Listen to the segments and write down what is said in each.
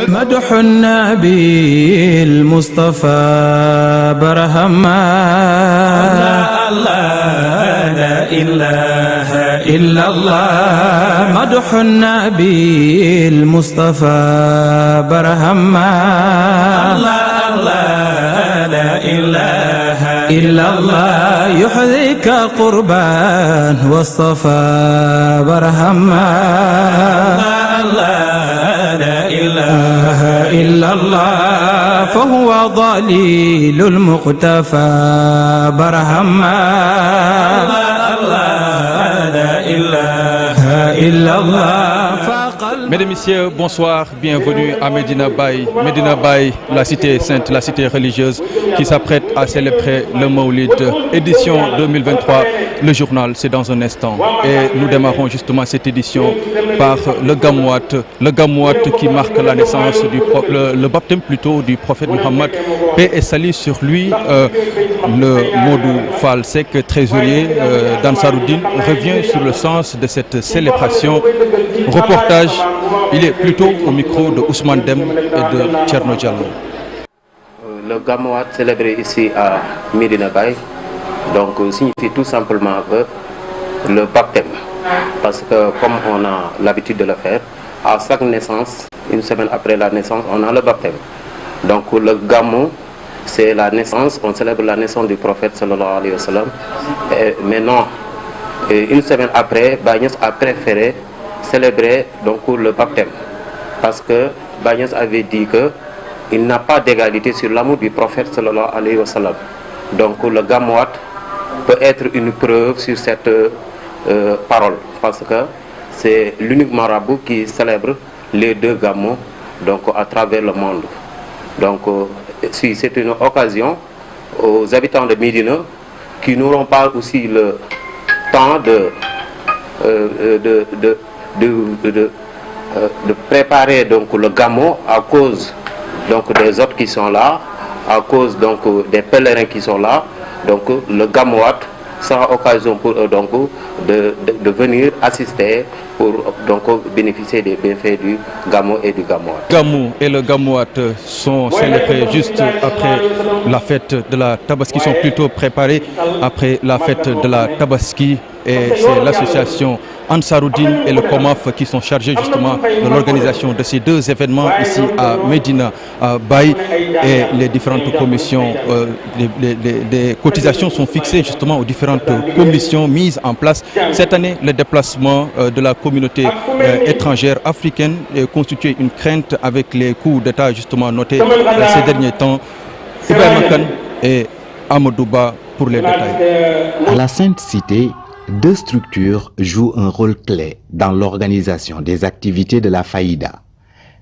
مدح النبي المصطفى برهما الله لا إله إلا الله مدح النبي المصطفى برهما الله لا إله إلا الله يحذيك قربان واصطفى برهما الله لا إله إلا الله فهو ضليل المقتفى برهما الله لا إله إلا الله. Mesdames et messieurs, bonsoir, bienvenue à Medina Baye. Medina Baye, la cité sainte, la cité religieuse qui s'apprête à célébrer le Maulid, édition 2023. Le journal, c'est dans un instant. Et nous démarrons justement cette édition par le Gamouat qui marque la naissance, le baptême plutôt du prophète Mohammed. Paix et salut sur lui. Le Modou Fall Seck, trésorier d'Ansaroudine, revient sur le sens de cette célébration. Reportage, il est plutôt au micro de Ousmane Dem et de Thierno Diallo. Le Gamouat célébré ici à Medina Baye donc signifie tout simplement le baptême. Parce que comme on a l'habitude de le faire, à chaque naissance, une semaine après la naissance, on a le baptême. Donc le Gamou, c'est la naissance, on célèbre la naissance du prophète sallallahu alayhi wa sallam. Maintenant, une semaine après, Baye Niass a préféré célébrer donc le baptême. Parce que Baye Niass avait dit qu'il n'a pas d'égalité sur l'amour du prophète sallallahu alayhi wa sallam. Donc le Gamouat peut être une preuve sur cette parole. Parce que c'est l'unique marabout qui célèbre les deux Gamous donc à travers le monde. Donc si c'est une occasion aux habitants de Médina qui n'auront pas aussi le temps de préparer donc le Gamou à cause donc des hôtes qui sont là, à cause donc des pèlerins qui sont là. Donc le Gamouat sera occasion pour eux donc de venir assister pour donc bénéficier des bienfaits du Gamou et du Gamouat. Gamou et le Gamouat sont célébrés juste après la fête de la Tabaski, sont plutôt préparés après la fête de la Tabaski. Et c'est l'association Ansaroudine et le COMAF qui sont chargés justement de l'organisation de ces deux événements ici à Medina Baye. Et les différentes commissions, les cotisations sont fixées justement aux différentes commissions mises en place. Cette année, le déplacement de la communauté étrangère africaine constitue une crainte avec les coups d'État justement notés ces derniers temps. Ibrahima Kane et Amadouba pour les détails. À la Sainte Cité, deux structures jouent un rôle clé dans l'organisation des activités de la Faïda,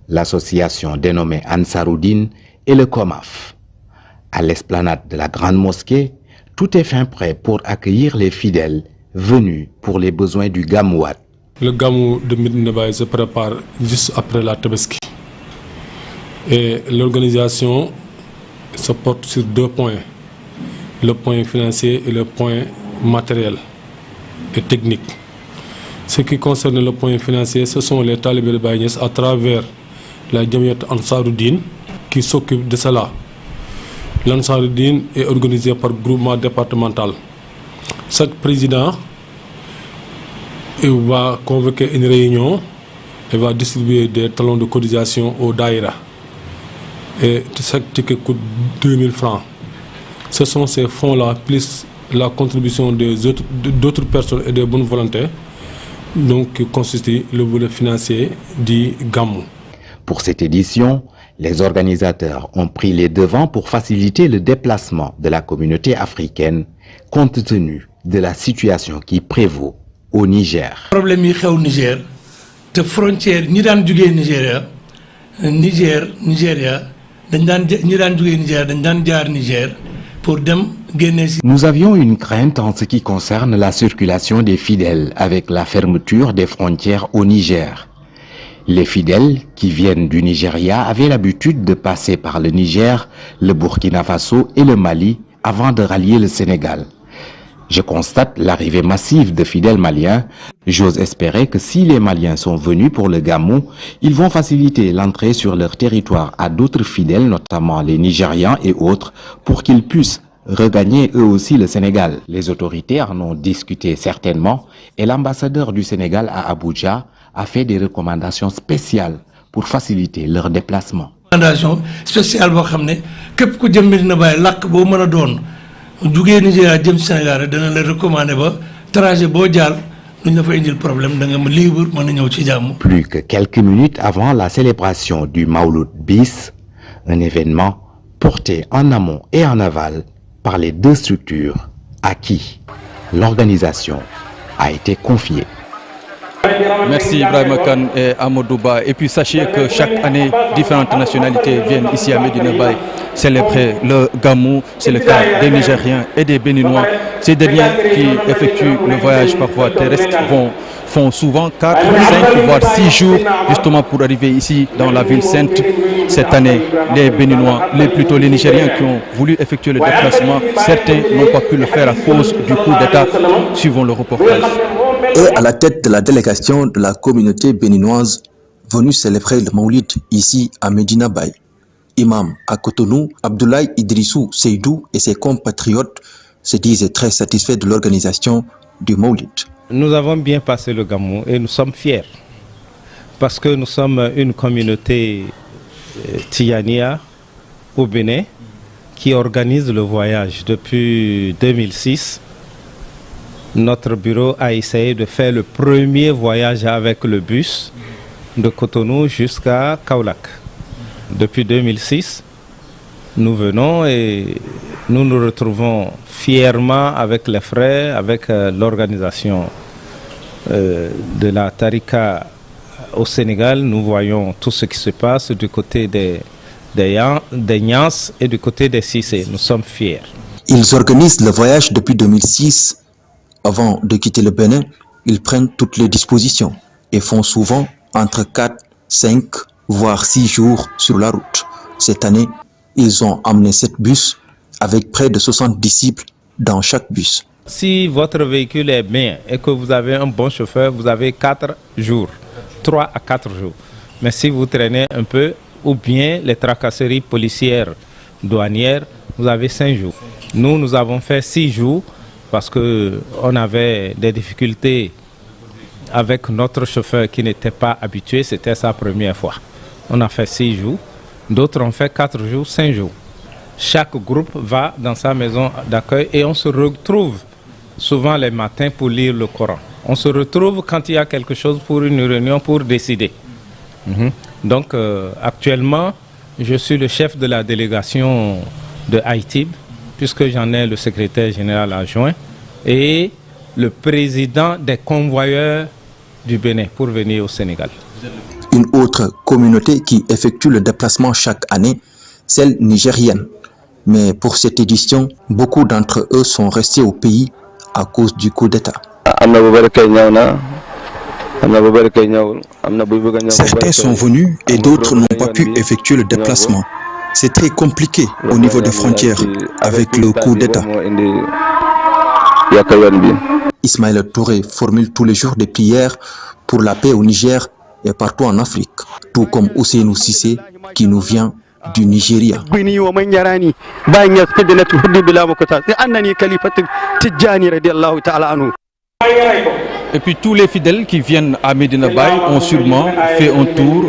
l'association dénommée Ansaroudine et le COMAF. À l'esplanade de la Grande Mosquée, tout est fin prêt pour accueillir les fidèles venus pour les besoins du Gamouat. Le Gamou de Medina Baye se prépare juste après la Tabaski. Et l'organisation se porte sur deux points, le point financier et le point matériel et technique. Ce qui concerne le point financier, ce sont les talibés de Baye Niass à travers la Jamiat Ansaroudine qui s'occupe de cela. L'Ansaroudine est organisé par groupement départemental. Chaque président va convoquer une réunion et va distribuer des talons de cotisation aux daïra. Et chaque ticket coûte 2000 francs. Ce sont ces fonds-là, plus la contribution d'autres personnes et des bonnes volontés, donc qui constitue le volet financier du Gamou. Pour cette édition, les organisateurs ont pris les devants pour faciliter le déplacement de la communauté africaine compte tenu de la situation qui prévaut au Niger. Problème yi xew Niger te frontière ñi daan jugee Nigeria dañ daan jaar Niger pour dem. Nous avions une crainte en ce qui concerne la circulation des fidèles avec la fermeture des frontières au Niger. Les fidèles qui viennent du Nigeria avaient l'habitude de passer par le Niger, le Burkina Faso et le Mali avant de rallier le Sénégal. Je constate l'arrivée massive de fidèles maliens. J'ose espérer que si les Maliens sont venus pour le Gamou, ils vont faciliter l'entrée sur leur territoire à d'autres fidèles, notamment les Nigérians et autres, pour qu'ils puissent regagner eux aussi le Sénégal. Les autorités en ont discuté certainement et l'ambassadeur du Sénégal à Abuja a fait des recommandations spéciales pour faciliter leur déplacement. Recommandation spéciale boo xam ne képp ku jëm Medina Baye làkk boo mën a doon jugee Nigeria jëm Sénégal dana la recommander ba trajet boo jaar duñ la fa indil problème da nga libre mën a ñëw ci jàmm. Plus que quelques minutes avant la célébration du Mawlud bis, un événement porté en amont et en aval par les deux structures à qui l'organisation a été confiée. Merci Ibrahima Kane et Amadou Ba. Et puis sachez que chaque année, différentes nationalités viennent ici à Medina Baye célébrer le Gamou. C'est le cas des Nigériens et des Béninois. Ces derniers qui effectuent le voyage par voie terrestre font souvent 4, 5 voire 6 jours justement pour arriver ici dans la ville sainte. Cette année, les Béninois, plutôt les Nigériens qui ont voulu effectuer le déplacement, certains n'ont pas pu le faire à cause du coup d'État. Suivons le reportage. Et à la tête de la délégation de la communauté béninoise venue célébrer le Maulid ici à Medina Baye. Imam à Cotonou, Abdoulaye Idrissou Seydou et ses compatriotes se disent très satisfaits de l'organisation du Maulid. Nous avons bien passé le Gamou et nous sommes fiers parce que nous sommes une communauté Tijaniya au Bénin qui organise le voyage depuis 2006. Notre bureau a essayé de faire le premier voyage avec le bus de Cotonou jusqu'à Kaolack. Depuis 2006, nous venons et nous nous retrouvons fièrement avec les frères, avec l'organisation de la Tarika au Sénégal. Nous voyons tout ce qui se passe du côté des Niasse et du côté des Cissé. Nous sommes fiers. Ils organisent le voyage depuis 2006. Avant de quitter le Bénin, ils prennent toutes les dispositions et font souvent entre 4, 5, voire 6 jours sur la route. Cette année, ils ont amené 7 bus avec près de 60 disciples dans chaque bus. Si votre véhicule est bien et que vous avez un bon chauffeur, vous avez 4 jours, 3 à 4 jours. Mais si vous traînez un peu, ou bien les tracasseries policières, douanières, vous avez 5 jours. Nous avons fait 6 jours parce qu'on avait des difficultés avec notre chauffeur qui n'était pas habitué, c'était sa première fois. On a fait 6 jours, d'autres ont fait 4 jours, 5 jours. Chaque groupe va dans sa maison d'accueil et on se retrouve souvent les matins pour lire le Coran. On se retrouve quand il y a quelque chose pour une réunion pour décider. Donc actuellement, je suis le chef de la délégation de Haïti, puisque j'en ai le secrétaire général adjoint et le président des convoyeurs du Bénin pour venir au Sénégal. Une autre communauté qui effectue le déplacement chaque année, celle nigérienne. Mais pour cette édition, beaucoup d'entre eux sont restés au pays à cause du coup d'État. Certains sont venus et d'autres n'ont pas pu effectuer le déplacement. C'est très compliqué au niveau des frontières avec le coup d'État. Ismaël Touré formule tous les jours des prières pour la paix au Niger et partout en Afrique, tout comme Ousseynou Cissé qui nous vient du Nigeria. Et puis tous les fidèles qui viennent à Medina Baye ont sûrement fait un tour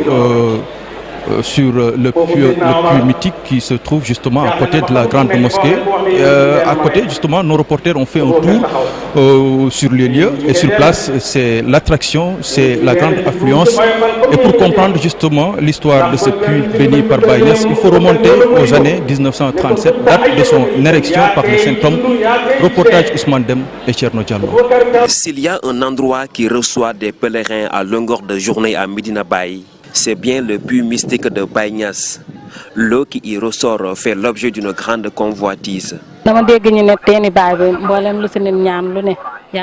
sur le puits mythique qui se trouve justement à côté de la grande mosquée. À côté, justement, nos reporters ont fait un tour sur les lieux et sur place, c'est l'attraction, c'est la grande affluence. Et pour comprendre justement l'histoire de ce puits béni par Baye Niasse, il faut remonter aux années 1937, date de son érection par le Saint-Homme. Reportage Ousmane Dem et Thierno Diallo. S'il y a un endroit qui reçoit des pèlerins à longueur de journée à Medina Baye, c'est bien le puits mystique de Baye Niasse. L'eau qui y ressort fait l'objet d'une grande convoitise.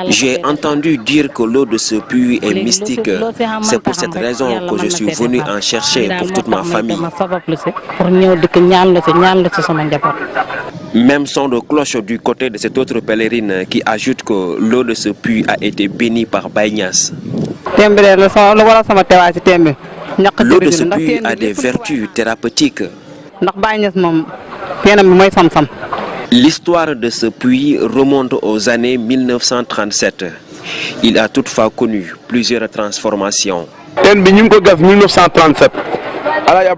J'ai entendu dire que l'eau de ce puits est mystique. C'est pour cette raison que je suis venu en chercher pour toute ma famille. Même son de cloche du côté de cette autre pèlerine qui ajoute que l'eau de ce puits a été bénie par Baye Niass. L'eau de ce puits a des vertus thérapeutiques. L'histoire de ce puits remonte aux années 1937. Il a toutefois connu plusieurs transformations.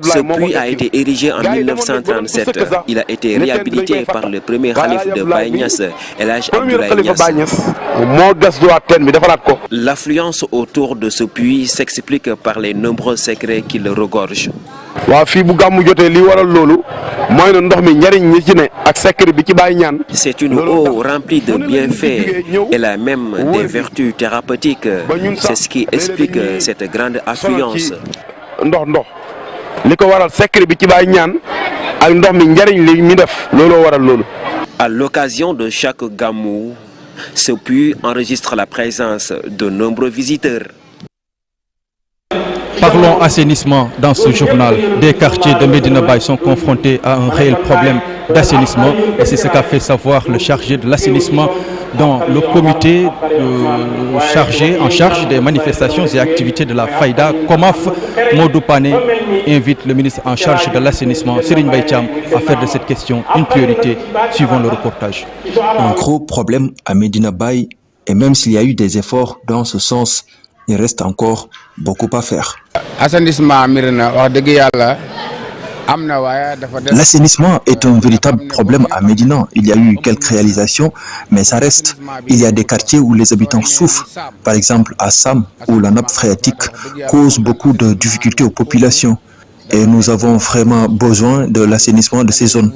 Ce puits a été érigé en 1937. Il a été réhabilité par le premier calife de Baye Niass, El Hadj Abdoulaye Niass. L'affluence autour de ce puits s'explique par les nombreux secrets qui le regorgent. C'est une eau remplie de bienfaits. Elle a même des vertus thérapeutiques. C'est ce qui explique cette grande affluence. À l'occasion de chaque gamou, ce puits enregistre la présence de nombreux visiteurs. Parlons assainissement dans ce journal. Des quartiers de Medina Baye sont confrontés à un réel problème d'assainissement et c'est ce qu'a fait savoir le chargé de l'assainissement dans le comité en charge des manifestations et activités de la Faïda. Komaf Modou Pané invite le ministre en charge de l'assainissement, Serigne Mbaye Thiam, à faire de cette question une priorité, suivant le reportage. Un gros problème à Medina Baye, et même s'il y a eu des efforts dans ce sens, il reste encore beaucoup à faire. L'assainissement est un véritable problème à Médina. Il y a eu quelques réalisations, mais ça reste. Il y a des quartiers où les habitants souffrent. Par exemple à Sam, où la nappe phréatique cause beaucoup de difficultés aux populations. Et nous avons vraiment besoin de l'assainissement de ces zones.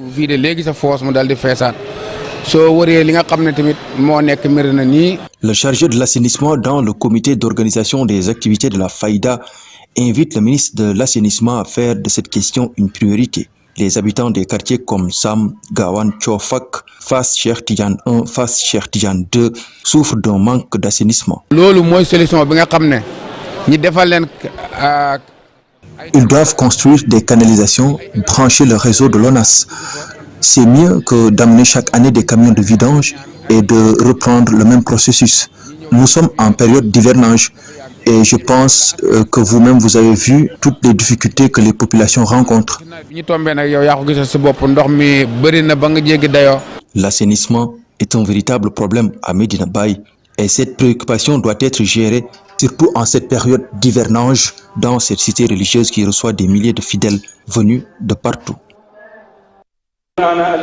Le chargé de l'assainissement dans le comité d'organisation des activités de la Faïda invite le ministre de l'assainissement à faire de cette question une priorité. Les habitants des quartiers comme Sam, Gawan, Tchofak, Fass Cheikh Tidiane 1, Fass Cheikh Tidiane 2 souffrent d'un manque d'assainissement. Ils doivent construire des canalisations, brancher le réseau de l'ONAS. C'est mieux que d'amener chaque année des camions de vidange et de reprendre le même processus. Nous sommes en période d'hivernage et je pense que vous-même vous avez vu toutes les difficultés que les populations rencontrent. L'assainissement est un véritable problème à Medina Baye et cette préoccupation doit être gérée, surtout en cette période d'hivernage dans cette cité religieuse qui reçoit des milliers de fidèles venus de partout.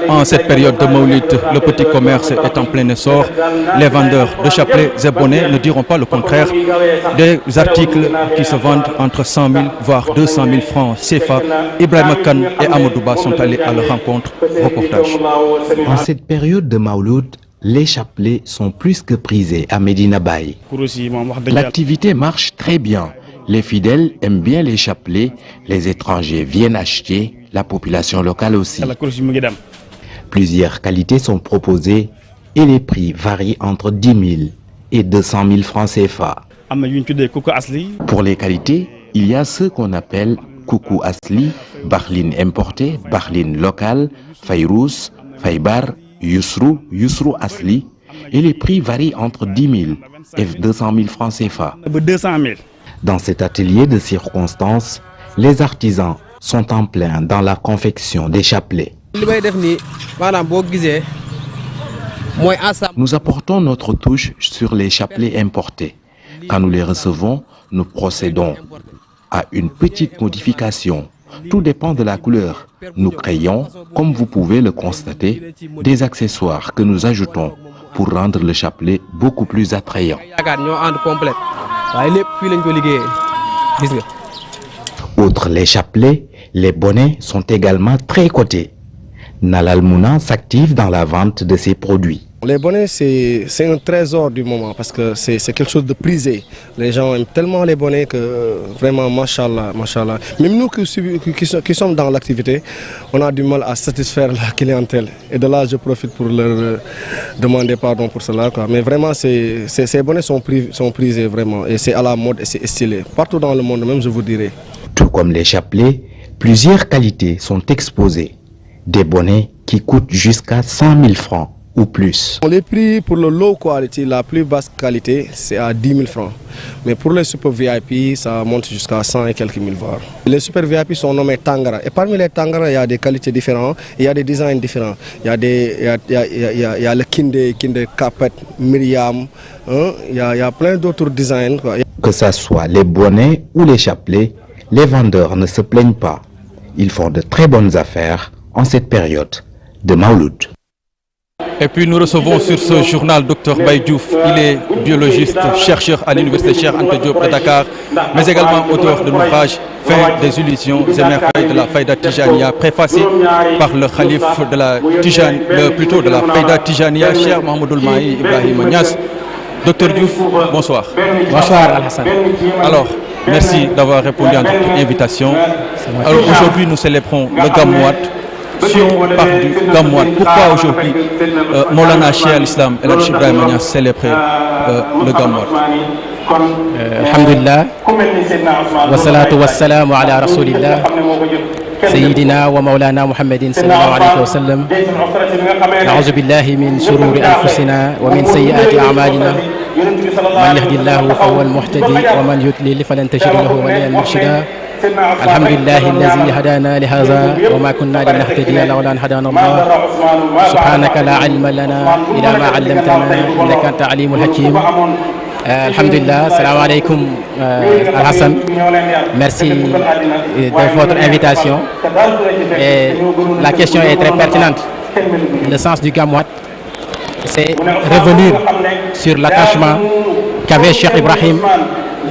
En cette période de Maoulit, le petit commerce est en plein essor. Les vendeurs de chapelets et bonnets ne diront pas le contraire. Des articles qui se vendent entre 100 000 voire 200 000 francs CFA. Ibrahima Kane et Amadouba sont allés à leur rencontre. Reportage. En cette période de Maouloud, les chapelets sont plus que prisés à Medina Baye. L'activité marche très bien. Les fidèles aiment bien les chapelets, les étrangers viennent acheter, la population locale aussi. Plusieurs qualités sont proposées et les prix varient entre 10 000 et 200 000 francs CFA. Pour les qualités, il y a ceux qu'on appelle Koukou Asli, Barline importé, Barline local, Fayrous, Faybar, Yusrou, Yusrou Asli, et les prix varient entre 10 000 et 200 000 francs CFA. Dans cet atelier de circonstances, les artisans sont en plein dans la confection des chapelets. Nous apportons notre touche sur les chapelets importés. Quand nous les recevons, nous procédons à une petite modification. Tout dépend de la couleur. Nous créons, comme vous pouvez le constater, des accessoires que nous ajoutons pour rendre le chapelet beaucoup plus attrayant. Outre les chapelets, les bonnets sont également très cotés. Nalal Mouna s'active dans la vente de ses produits. Les bonnets, c'est un trésor du moment parce que c'est quelque chose de prisé. Les gens aiment tellement les bonnets que vraiment, machallah. Même nous qui sommes dans l'activité, on a du mal à satisfaire la clientèle. Et de là, je profite pour leur demander pardon pour cela, quoi. Mais vraiment, ces bonnets sont prisés vraiment. Et c'est à la mode et c'est stylé. Partout dans le monde, même je vous dirais. Tout comme les chapelets, plusieurs qualités sont exposées. Des bonnets qui coûtent jusqu'à 100 000 francs ou plus. Les prix pour le low quality, la plus basse qualité, c'est à 10 000 francs. Mais pour les super VIP, ça monte jusqu'à 100 et quelques mille voire. Les super VIP sont nommés Tangara. Et parmi les Tangara, il y a des qualités différentes, il y a des designs différents. Il y a le Kinde Capet, Myriam, hein? Il y a plein d'autres designs, quoi. Que ce soit les bonnets ou les chapelets, les vendeurs ne se plaignent pas. Ils font de très bonnes affaires en cette période de Mawlud. Et puis nous recevons sur ce journal Dr Baye Diouf. Il est biologiste, chercheur à l'université Cheikh Anta Diop de Dakar, mais également auteur de l'ouvrage Fin des illusions et merveilles de la Faïda Tijaniya, préfacé par le calife de la de la Faïda Tijaniya, Cheikh Mohamedoul Mahi Ibrahima Niass. Docteur Diouf, bonsoir. Bonsoir Al-Hassan. Alors, merci d'avoir répondu à notre invitation. Alors aujourd'hui nous célébrons le Gamouat. Si on parle du Gamouat, pourquoi aujourd'hui Maulana Cheikh al-Islam El Hadj Ibrahima Niass célébrer le Gamouat? Alhamdulillah, wa salatu wa salamu ala rasulillah, Sayyidina wa Maulana Muhammadin sallallahu alayhi wa sallam. A'udhu billahi min shururi anfusina wa min sayyiati a'malina. Man yahdillahu fahuwa al-muhtadi wa man yudlil falan tajida lahu waliyan murshida. الحمد لله الذي هدانا لهذا وما كنا لنهتدي لولا أن هدانا الله سبحانك لا علم لنا إلا ما علمتنا إنك أنت عليم الحكيم. الحمد لله. السلام عليكم Al-Hassan. Merci de votre invitation. Et la question est très pertinente. Le sens du Gamouat, c'est revenir sur l'attachement qu'avait Cheikh Ibrahim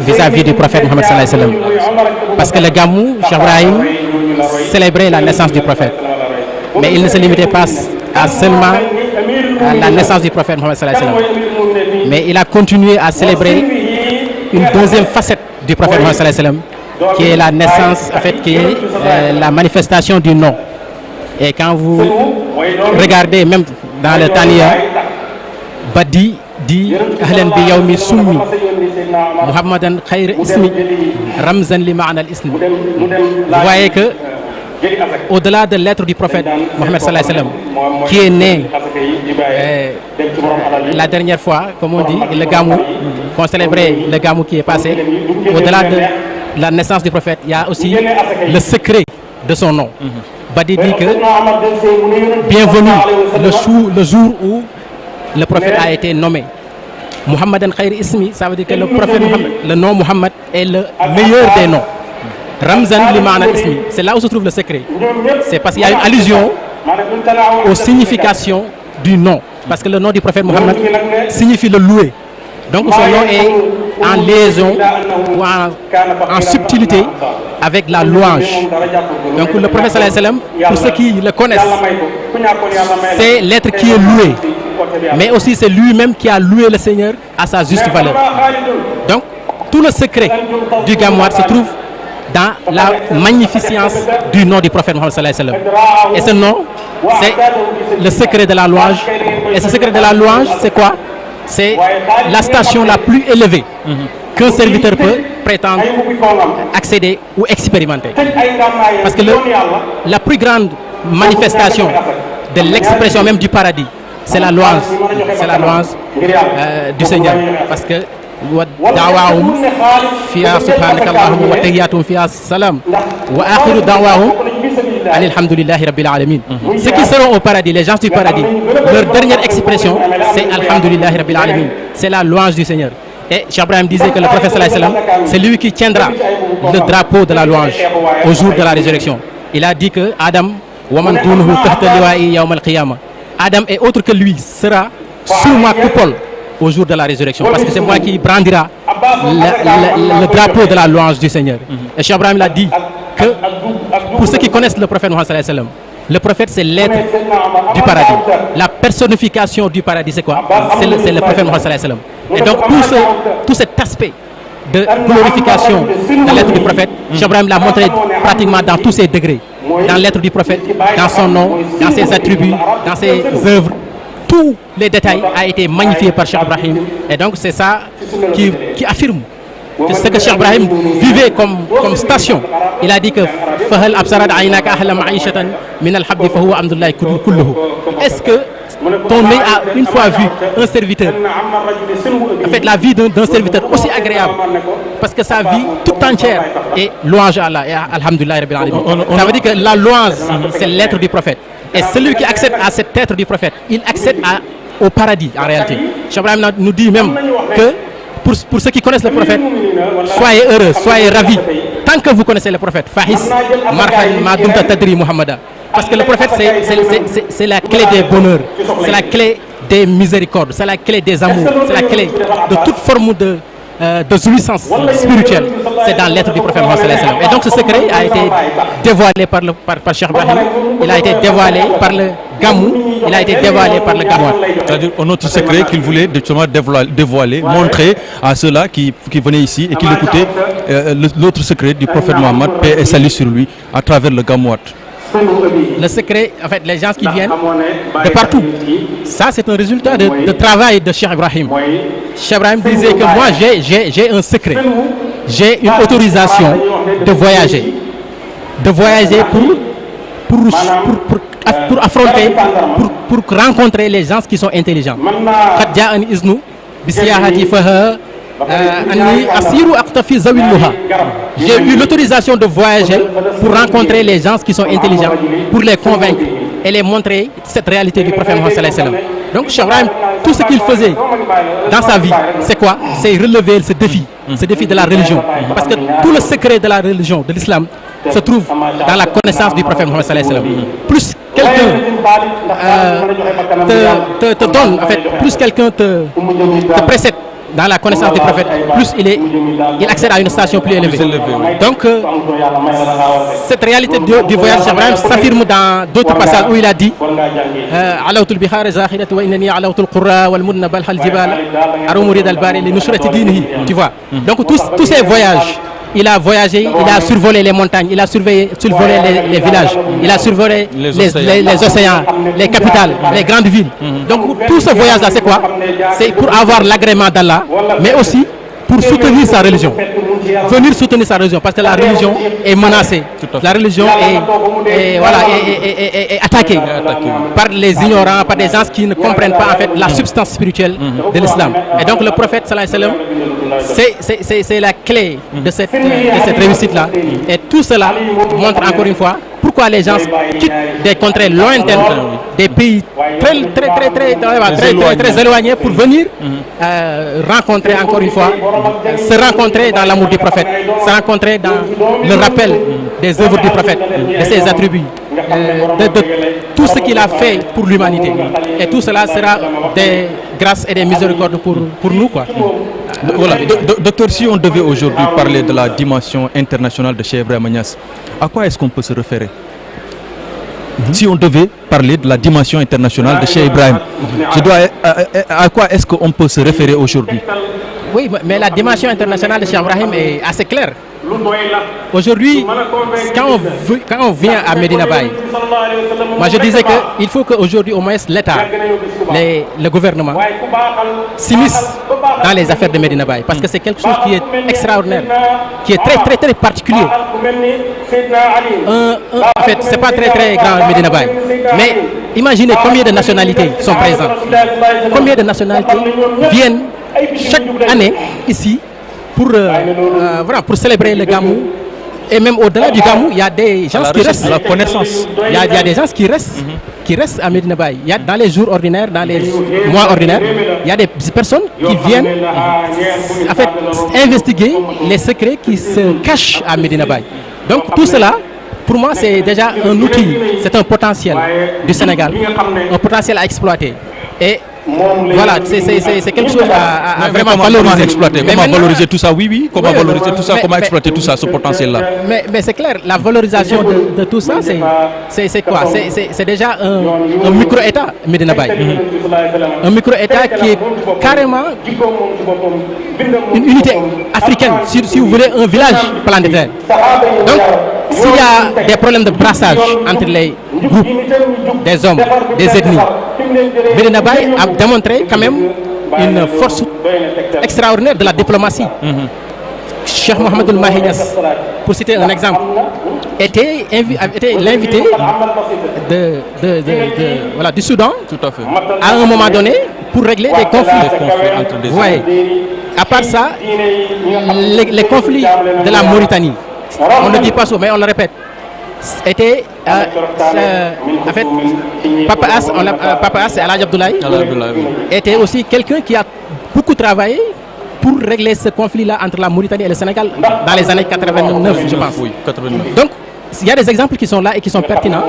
vis-à-vis du prophète Mohammed sallallahu alayhi wa sallam. Parce que le Gamou, Cheikh Ibrahim, célébrait la naissance du prophète. Mais il ne se limitait pas à seulement la naissance du prophète Mohammed sallallahu alayhi wa sallam. Mais il a continué à célébrer une deuxième facette du prophète Mohammed sallallahu alayhi wa sallam, qui est la naissance, en fait, qui est la manifestation du nom. Et quand vous regardez même dans le Taniya, Badi dit ahlan bi yawmi summi Muhammadan khayr ismi ramzan li ma'na al-ism. Vous voyez que au-delà de l'être du prophète Mohammed sallallahu alayhi wa sallam, qui est né la dernière fois, comme on dit, le Gamou, qu'on célébrait le Gamou qui est passé, au-delà de la naissance du prophète, il y a aussi le secret de son nom. Badi dit que bienvenue le jour où le prophète a été nommé. Muhammadan khayr ismi, ça veut dire que le prophète Muhammad, le nom Muhammad est le meilleur des noms. Ramzan li ma'na ismi, c'est là où se trouve le secret. C'est parce qu'il y a une allusion aux significations du nom. Parce que le nom du prophète Muhammad signifie le loué. Donc son nom est en liaison ou en subtilité avec la louange. Donc le prophète sallallahu alayhi wa sallam, pour ceux qui le connaissent, c'est l'être qui est loué. Mais aussi c'est lui-même qui a loué le Seigneur à sa juste valeur. Donc tout le secret du Gamouat se trouve dans la magnificence du nom du prophète Mohammed sallallahu alayhi wa sallam. Et ce nom, c'est le secret de la louange. Et ce secret de la louange, c'est quoi? C'est la station la plus élevée qu'un serviteur peut prétendre accéder ou expérimenter. Parce que la plus grande manifestation de l'expression même du paradis, c'est la louange. C'est la louange du Seigneur. Parce que da'wahum fiha subhanakallahumma wa tahiyyatuhum fiha salam wa akhiru da'wahum alhamdulillahi rabbil alamin. Ceux qui seront au paradis, les gens du paradis, leur dernière expression, c'est alhamdulillahi rabbil alamin. C'est la louange du Seigneur. Et Cheikh Ibrahim disait que le prophète sallallahu alayhi wa sallam, c'est lui qui tiendra le drapeau de la louange au jour de la résurrection. Il a dit que Adam wa man dunuhu tahta liwa'i yawm al-qiyamah. Adam et autre que lui sera sous ma coupole au jour de la résurrection, parce que c'est moi qui brandira le drapeau de la louange du Seigneur. Et Cheikh Ibrahim l'a dit que pour ceux qui connaissent le prophète Mohammed sallallahu alayhi wa sallam, Le prophète, c'est l'être du paradis. La personnification du paradis, c'est quoi? C'est le prophète Mohammed sallallahu alayhi wa sallam. Et donc tout cet aspect de glorification de l'être du prophète, Cheikh Ibrahim l'a montré pratiquement dans tous ses degrés. Dans l'être du prophète, dans son nom, dans ses attributs, dans ses œuvres. Tous les détails ont été magnifiés par Cheikh Ibrahim. Et donc c'est ça qui affirme ce que Cheikh Ibrahim vivait comme station. Il a dit que est-ce que ton œil a une fois vu un serviteur, en fait la vie d'un serviteur aussi agréable, parce que sa vie toute entière est louange à Allah et alhamdulillah rabbil alamin. Ça veut dire que la louange, c'est l'être du prophète. Et celui qui accède à cet être du prophète, il accède au paradis en réalité. Cheikh Ibrahim nous dit même que pour ceux qui connaissent le prophète, soyez heureux, soyez ravis. Tant que vous connaissez le prophète, Fahis, Marhan, Madumta Tadri, Muhammada. Parce que le prophète, c'est la clé des bonheurs, c'est la clé des miséricordes, c'est la clé des amours, c'est la clé de toute forme de jouissance spirituelle. C'est dans l'être du prophète Mohammed sallallahu alayhi wa sallam. Et donc ce secret a été dévoilé par Cheikh Ibrahim, il a été dévoilé par le Gamou, il a été dévoilé par le Gamouat. C'est-à-dire un autre secret qu'il voulait justement dévoiler, montrer à ceux-là qui venaient ici et qui l'écoutaient, l'autre secret du prophète Mohammed, paix et salut sur lui, à travers le Gamouat. Le secret, en fait, les gens qui viennent de partout, ça c'est un résultat de travail de Cheikh Ibrahim. Cheikh Ibrahim disait que moi j'ai un secret, j'ai une autorisation de voyager pour affronter, pour rencontrer les gens qui sont intelligents. J'ai eu l'autorisation de voyager pour rencontrer les gens qui sont intelligents, pour les convaincre et les montrer cette réalité du prophète Mohammed sallallahu alayhi wa sallam. Donc Cheikh Ibrahim, tout ce qu'il faisait dans sa vie, c'est quoi? C'est relever ce défi de la religion. Parce que tout le secret de la religion, de l'islam, se trouve dans la connaissance du prophète Mohammed sallallahu alayhi wa sallam. Plus quelqu'un te donne, en fait, plus quelqu'un te précède dans la connaissance du prophète, plus il accède à une station plus élevée. Donc, cette réalité du voyage de Cheikh Ibrahim s'affirme dans d'autres passages où il a dit tu vois. Donc, tous ces voyages, il a voyagé, il a survolé les montagnes, il a survolé les villages, il a survolé les océans, les capitales, les grandes villes. Donc tout ce voyage-là, c'est quoi? C'est pour avoir l'agrément d'Allah, mais aussi pour soutenir sa religion. Venir soutenir sa religion, parce que la religion est menacée. La religion est attaquée par les ignorants, par des gens qui ne comprennent pas en fait la substance spirituelle de l'islam. Et donc le prophète sallallahu alayhi wa sallam, c'est la clé de cette réussite-là. Et tout cela montre encore une fois pourquoi les gens quittent des contrées lointaines, des pays très éloignés pour venir rencontrer encore une fois, se rencontrer dans l'amour du prophète, se rencontrer dans le rappel des œuvres du prophète, de ses attributs, de tout ce qu'il a fait pour l'humanité. Et tout cela sera des grâces et des miséricordes pour nous, quoi. Voilà. Docteur, si on devait aujourd'hui parler de la dimension internationale de Cheikh Ibrahim Niass, à quoi est-ce qu'on peut se référer? Si on devait parler de la dimension internationale de Cheikh Ibrahim, à quoi est-ce qu'on peut se référer aujourd'hui? Oui, mais la dimension internationale de Cheikh Ibrahim est assez claire. Aujourd'hui, quand on vient à Medina Baye, moi je disais qu'il faut qu'aujourd'hui au moins l'État, le gouvernement, s'immisce dans les affaires de Medina Baye, parce que c'est quelque chose qui est extraordinaire, qui est très particulier. En fait, c'est pas très grand Medina Baye, mais imaginez combien de nationalités sont présentes, combien de nationalités viennent chaque année ici pour célébrer le Gamou. Et même au-delà du Gamou, il y a des gens qui restent. La connaissance. Il y a des gens qui restent à Medina Baye. Il y a dans les jours ordinaires, dans les mois ordinaires, il y a des personnes qui viennent en fait investiguer les secrets qui se cachent à Medina Baye. Donc tout cela, pour moi, c'est déjà un outil, c'est un potentiel du Sénégal, un potentiel à exploiter. Et voilà, c'est quelque chose à vraiment valoriser. Comment valoriser tout ça? Oui, comment valoriser tout ça? Comment exploiter tout ça, ce potentiel-là? Mais c'est clair, la valorisation de tout ça, c'est quoi? C'est déjà un micro-État, Medina Baye. Un micro-État qui est carrément une unité africaine, si vous voulez, un village planétaire. Donc, s'il y a des problèmes de brassage entre les groupes, des hommes, des ethnies, Medina Baye a démontré quand même une force extraordinaire de la diplomatie. Cheikh Mohamedoul Mahi Niass, pour citer un exemple, était l'invité du Soudan. Tout à fait. À un moment donné pour régler des conflits entre des ouais. À part ça, les conflits de la Mauritanie, on ne dit pas ça, mais on le répète, était en fait Papa As et Aladj Abdoulaye était aussi quelqu'un qui a beaucoup travaillé pour régler ce conflit-là entre la Mauritanie et le Sénégal dans les années 89, je pense. Oui, 89. Donc, il y a des exemples qui sont là et qui sont pertinents,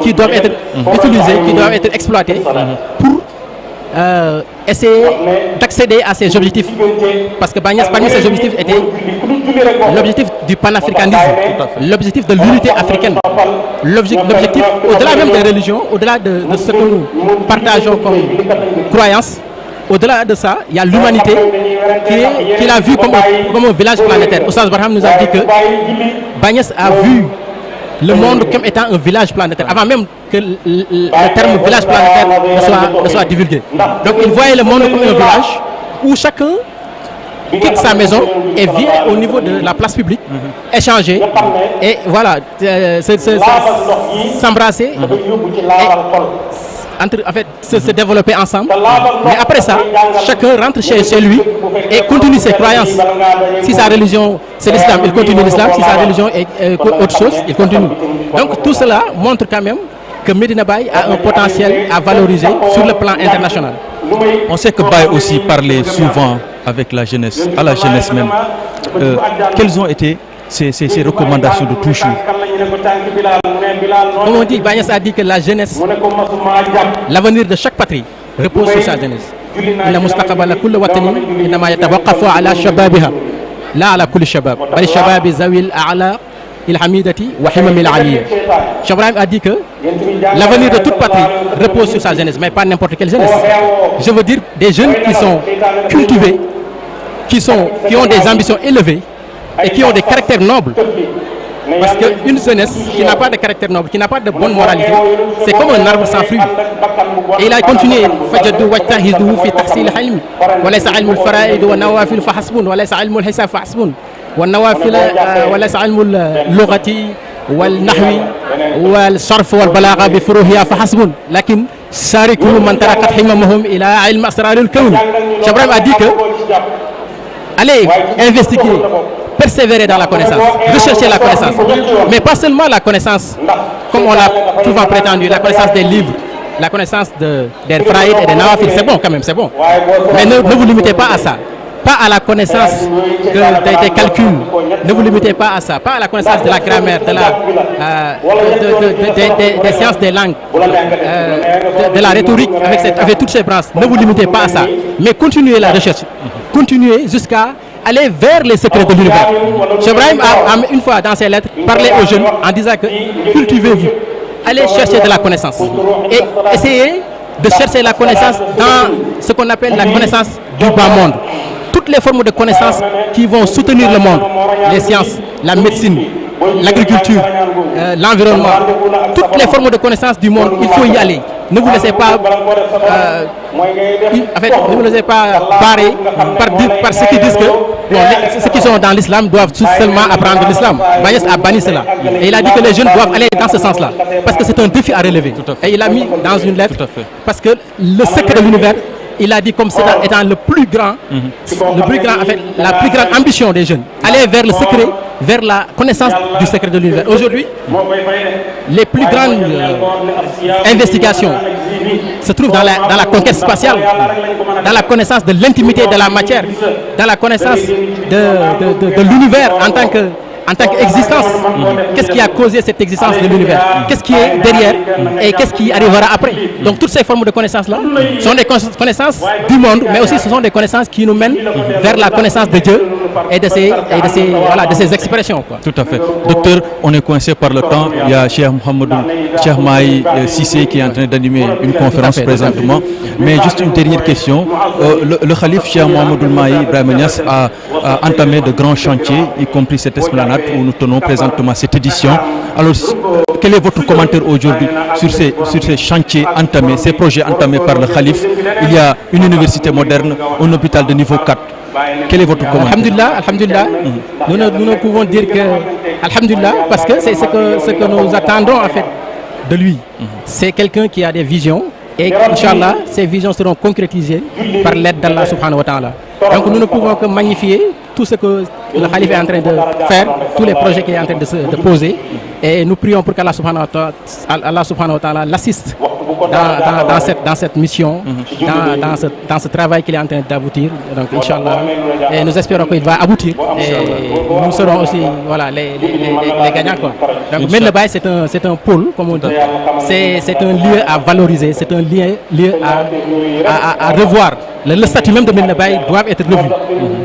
qui doivent être utilisés, qui doivent être exploités pour essayer d'accéder à ces objectifs. Parce que parmi ces objectifs était l'objectif du panafricanisme, l'objectif de l'unité africaine, l'objectif au-delà même des religions, au-delà de ce que nous partageons comme croyance. Au-delà de ça, il y a l'humanité qu'il a vu comme un village planétaire. Oustaz Barham nous a dit que Bagnès a vu le monde comme étant un village planétaire, avant même que le terme village planétaire ne soit divulgué. Donc il voyait le monde comme un village où chacun quitte sa maison et vient au niveau de la place publique, échanger et voilà, s'embrasser. Se développer ensemble. Mais après ça, chacun rentre chez lui et continue ses croyances. Si sa religion c'est l'islam, il continue l'islam. Si sa religion est autre chose, il continue. Donc tout cela montre quand même que Medina Baye a un potentiel à valoriser sur le plan international. On sait que Baye aussi parlait souvent avec la jeunesse, à la jeunesse même. Quelles ont été ces recommandations de toujours? Comme on dit, Bagnès a dit que la jeunesse, l'avenir de chaque patrie repose sur sa jeunesse. Inna mustaqbala kulli watanin innama yatawaqqafu ala shababiha la ala kulli shabab bal shababi zawil a'la il hamidati wa himam al aliyya. Cheikh Ibrahim a dit que l'avenir de toute patrie repose sur sa jeunesse, mais pas n'importe quelle jeunesse. Je veux dire des jeunes qui sont cultivés, qui ont des ambitions élevées et qui ont des caractères nobles. Parce qu'une jeunesse qui n'a pas de caractère noble, qui n'a pas de bonne moralité, c'est comme un arbre sans fruits. Et il a continué فجدوا واجتهدوا في تحصيل العلم وليس علم الفرائض والنوافل فحسبون وليس علم الحساب فحسبون والنوافل وليس علم اللغة والنحو والصرف والبلاغة بفروعها فحسبون لكن شاركوا من تركت حممهم إلى علم أسرار الكون. Cheikh Ibrahim a dit que allez investiguer, persévérer dans la connaissance, rechercher la connaissance, mais pas seulement la connaissance, comme on l'a souvent prétendu, la connaissance des livres, la connaissance des faraïd et des nawafil, c'est bon quand même, c'est bon. Mais ne vous limitez pas à ça, pas à la connaissance des calculs, ne vous limitez pas à ça, pas à la connaissance de la grammaire, des sciences des langues, de la rhétorique avec toutes ces branches, ne vous limitez pas à ça, mais continuez la recherche, continuez jusqu'à aller vers les secrets de l'univers. Cheikh Ibrahim a une fois dans ses lettres parlé aux jeunes en disant que cultivez-vous, allez chercher de la connaissance et essayez de chercher la connaissance dans ce qu'on appelle la connaissance du bas monde. Toutes les formes de connaissances qui vont soutenir le monde, les sciences, la médecine, l'agriculture, l'environnement, toutes les formes de connaissances du monde, il faut y aller. Ne vous laissez pas ne vous laissez pas barrer par ceux qui disent que ceux qui sont dans l'islam doivent seulement apprendre l'islam. Bagnès a banni cela. Et il a dit que les jeunes doivent aller dans ce sens-là. Parce que c'est un défi à relever. Et il a mis dans une lettre, parce que le secret de l'univers, il a dit comme ça étant le plus grand, la plus grande ambition des jeunes. Aller vers le secret, vers la connaissance du secret de l'univers. Aujourd'hui, les plus grandes investigations se trouvent dans la conquête spatiale, dans la connaissance de l'intimité de la matière, dans la connaissance de l'univers en tant que en tant qu'existence. Qu'est-ce qui a causé cette existence de l'univers? Qu'est-ce qui est derrière et qu'est-ce qui arrivera après? Donc toutes ces formes de connaissances-là sont des connaissances du monde, mais aussi ce sont des connaissances qui nous mènent vers la connaissance de Dieu et de ses expressions, quoi. Tout à fait. Docteur, on est coincé par le temps. Il y a Cheikh Mahi Sissé qui est en train d'animer une conférence présentement. Mais juste une dernière question. Le calife Cheikh Mohamedoul Mahi Ibrahima Niass a entamé de grands chantiers, y compris cette esplanade où nous tenons présentement cette édition. Alors, quel est votre commentaire aujourd'hui sur ces chantiers entamés, ces projets entamés par le calife? Il y a une université moderne, un hôpital de niveau 4. Quel est votre commentaire? Alhamdulillah, nous ne pouvons dire que Alhamdulillah, parce que c'est ce que nous attendons en fait de lui. C'est quelqu'un qui a des visions et Inch'Allah, ces visions seront concrétisées par l'aide d'Allah subhanahu wa ta'ala. Donc nous ne pouvons que magnifier tout ce que le Khalife est en train de faire, tous les projets qu'il est en train de poser, et nous prions pour qu'Allah subhanahu wa ta'ala l'assiste dans cette mission, dans ce travail qu'il est en train d'aboutir. Donc Inch'Allah, et nous espérons qu'il va aboutir et nous serons aussi les gagnants, quoi. Donc Medina Baye c'est un pôle, comme on dit, c'est un lieu à valoriser, c'est un lieu à revoir. Le statut même de Medina Baye doit être revu.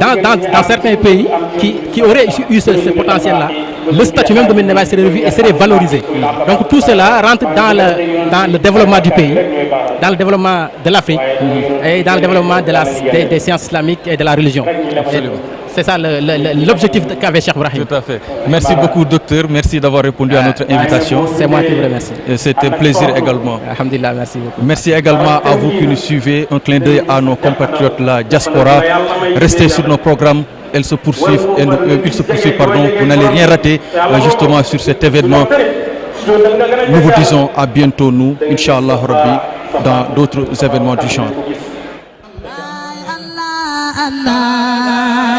Dans certains pays qui auraient eu ce potentiel-là, le statut même de Medina Baye serait revu et serait valorisé. Donc tout cela rentre dans le développement du pays, dans le développement de l'Afrique et dans le développement des sciences islamiques et de la religion. C'est ça l'objectif qu'avait Cheikh Ibrahim. Tout à fait. Merci beaucoup, docteur. Merci d'avoir répondu à notre invitation. C'est moi qui vous remercie. C'était un plaisir également. Alhamdulillah, merci beaucoup. Merci également à vous qui nous suivez. Un clin d'œil à nos compatriotes, la diaspora. Restez sur nos programmes. Ils se poursuivent, pardon. Vous n'allez rien rater justement sur cet événement. Nous vous disons à bientôt, nous, Inch'Allah Rabbi, dans d'autres événements du genre. Allah